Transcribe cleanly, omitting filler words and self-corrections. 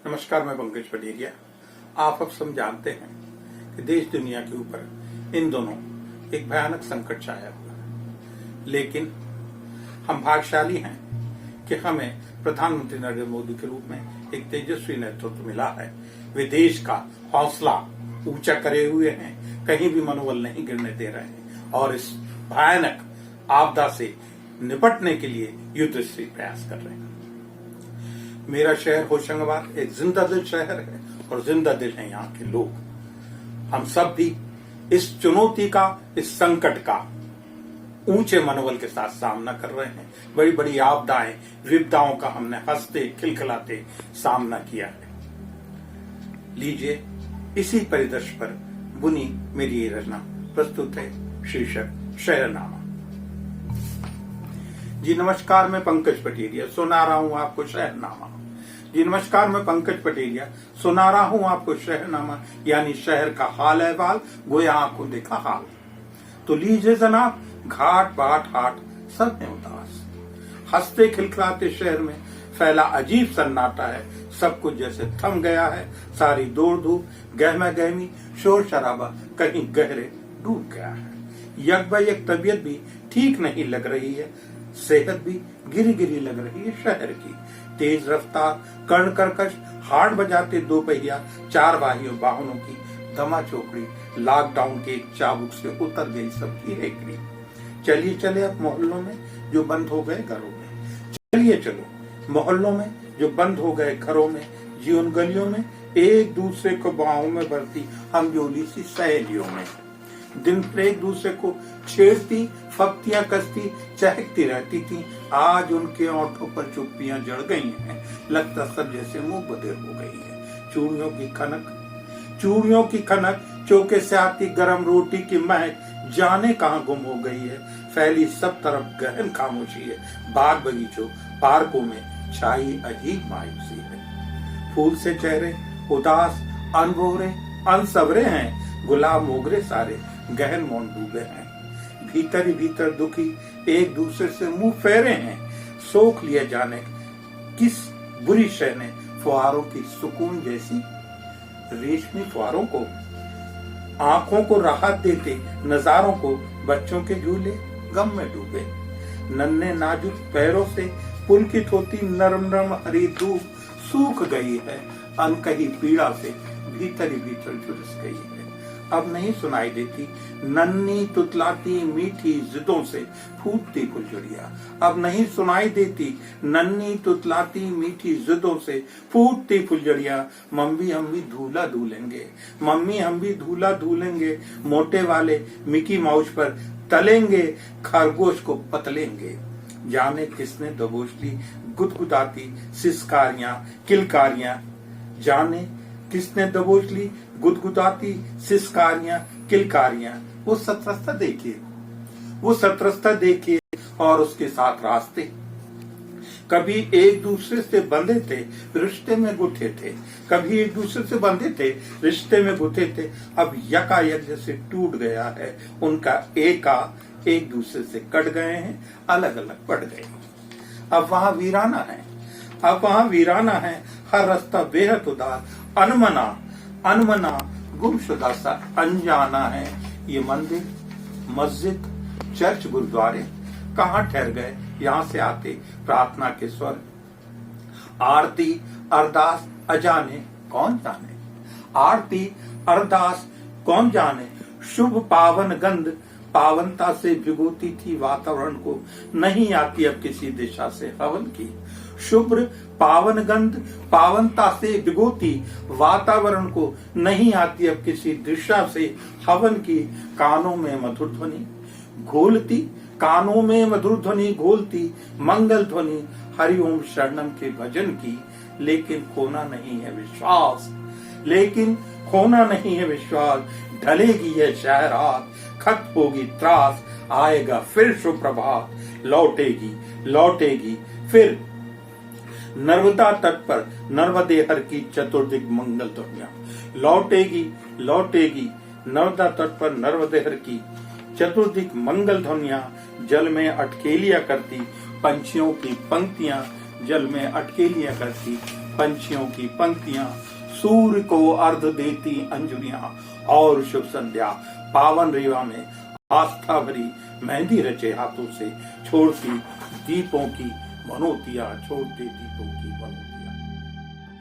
नमस्कार, मैं पंकज पटेरिया। आप अब सब जानते हैं कि देश दुनिया के ऊपर इन दोनों एक भयानक संकट छाया हुआ है, लेकिन हम भाग्यशाली हैं कि हमें प्रधानमंत्री नरेंद्र मोदी के रूप में एक तेजस्वी नेतृत्व मिला है। वे देश का हौसला ऊंचा करे हुए हैं, कहीं भी मनोबल नहीं गिरने दे रहे हैं और इस भयानक आपदा से निपटने के लिए युद्धस्वी प्रयास कर रहे हैं। मेरा शहर होशंगाबाद एक जिंदा दिल शहर है और जिंदा दिल है यहाँ के लोग। हम सब भी इस चुनौती का, इस संकट का ऊंचे मनोबल के साथ सामना कर रहे हैं। बड़ी बड़ी आपदाएं, विपदाओं का हमने हंसते खिलखिलाते सामना किया है। लीजिए, इसी परिदृश्य पर बुनी मेरी ये रचना प्रस्तुत है, शीर्षक शहरनामा। जी नमस्कार, मैं पंकज पटेरिया सुना रहा हूं आपको शहरनामा। जी नमस्कार, मैं पंकज पटेरिया सुना रहा हूं आपको शहरनामा, यानी शहर का हाल अहवाल, गोया आंखों देखा हाल। तो लीजिए जनाब, घाट बाट हाट सब में उदास, हंसते खिलखिलाते शहर में फैला अजीब सन्नाटा है। सब कुछ जैसे थम गया है, सारी दौड़ धूप, गहमा गहमी, शोर शराबा कहीं गहरे डूब गया है। यकबायक तबीयत भी ठीक नहीं लग रही है, सेहत भी गिरी गिरी लग रही है शहर की। तेज रफ्तार, कर्ण कर्कश, हार्ड बजाते दो पहिया चार वाहनों की धमा चौकड़ी लॉकडाउन के एक चाबुक से उतर गई सबकी हेकड़ी। चलिए चले अब मोहल्लों में जो बंद हो गए घरों में, चलिए चलो मोहल्लों में जो बंद हो गए घरों में, जी उन गलियों में एक दूसरे को बाहों में भरती हम जोली सी सहेलियों में। दिन पर एक दूसरे को छेड़ती, फप्तियां कसती, चहकती रहती थी। आज उनके ओंठों पर चुप्पियां जड़ गई हैं, लगता सब जैसे मुंह बधिर हो गई है। चूड़ियों की खनक, चौके से आती गरम रोटी की महक जाने कहां गुम हो गई है। फैली सब तरफ गहन खामोशी है, बाग बगीचों पार्कों में छाई अजीब मायूसी है। फूल से चेहरे उदास, अनभोरे, अनसवरे हैं, गुलाब मोगरे सारे गहन मौन डूबे हैं। भीतर ही भीतर दुखी एक दूसरे से मुंह फेरे हैं। सोख लिए जाने किस बुरी शय ने फुहारों की सुकून जैसी रेशमी फुहारों को, आंखों को राहत देते नजारों को, बच्चों के झूले गम में डूबे। नन्हे नाजुक पैरों से पुलकित होती नरम नरम हरी धूप सूख गई है, अनकही पीड़ा से भीतर ही भीतर झुलस गई है। अब नहीं सुनाई देती नन्ही तुतलाती मीठी जिदों से फूटती फुलझड़ियां। अब नहीं सुनाई देती नन्ही तुतलाती मीठी जिदों से फूटती फुलझड़ियां। मम्मी हम भी धूला धूलेंगे, मम्मी हम भी धूला धूलेंगे, मोटे वाले मिकी माउस पर तलेंगे, खरगोश को पतलेंगे। जाने किसने दबोच ली गुदगुदाती सिसकारियां किलकारियां, जाने किसने दबोच ली गुदगुदाती सिसकारियां किलकारियां। वो सतरस्ता देखिए और उसके साथ रास्ते कभी एक दूसरे से बंधे थे, रिश्ते में गुथे थे, कभी एक दूसरे से बंधे थे, रिश्ते में गुथे थे। अब यकायक जैसे टूट गया है उनका एका, एक दूसरे से कट गए हैं, अलग अलग पड़ गए। अब वहां वीराना है, हर रास्ता बेहद उदार, अनमना गुमशुदा सा अनजाना है। ये मंदिर, मस्जिद, चर्च, गुरुद्वारे कहाँ ठहर गए यहाँ से आते प्रार्थना के स्वर। आरती अरदास अजाने कौन जाने, आरती अरदास कौन जाने। शुभ पावन गंध पावनता से भिगोती थी वातावरण को, नहीं आती अब किसी दिशा से हवन की। शुभ्र पावन गंध पावनता से भिगोती वातावरण को, नहीं आती अब किसी दिशा से हवन की। कानों में मधुर ध्वनि घोलती, कानों में मधुर ध्वनि घोलती, मंगल ध्वनि हरिओम शरणम के भजन की। लेकिन खोना नहीं है विश्वास, ढलेगी यह शहरात, खत्म होगी त्रास, आएगा फिर सुप्रभात, लौटेगी फिर नर्मदा तट पर नर्मदे हर की चतुर्दिक मंगल ध्वनियां। लौटेगी नर्मदा तट पर नर्मदे हर की चतुर्दिक मंगल ध्वनियां। जल में अटकेलियां करती पंछियों की पंक्तियां, जल में अटकेलियां करती पंछियों की पंक्तियां, सूर्य को अर्घ देती अंजुलियां और शुभ संध्या पावन रेवा में आस्था भरी मेहंदी रचे हाथों से छोड़ती दीपों की मनोतियां, छोड़ते दीपों की मनोतियां।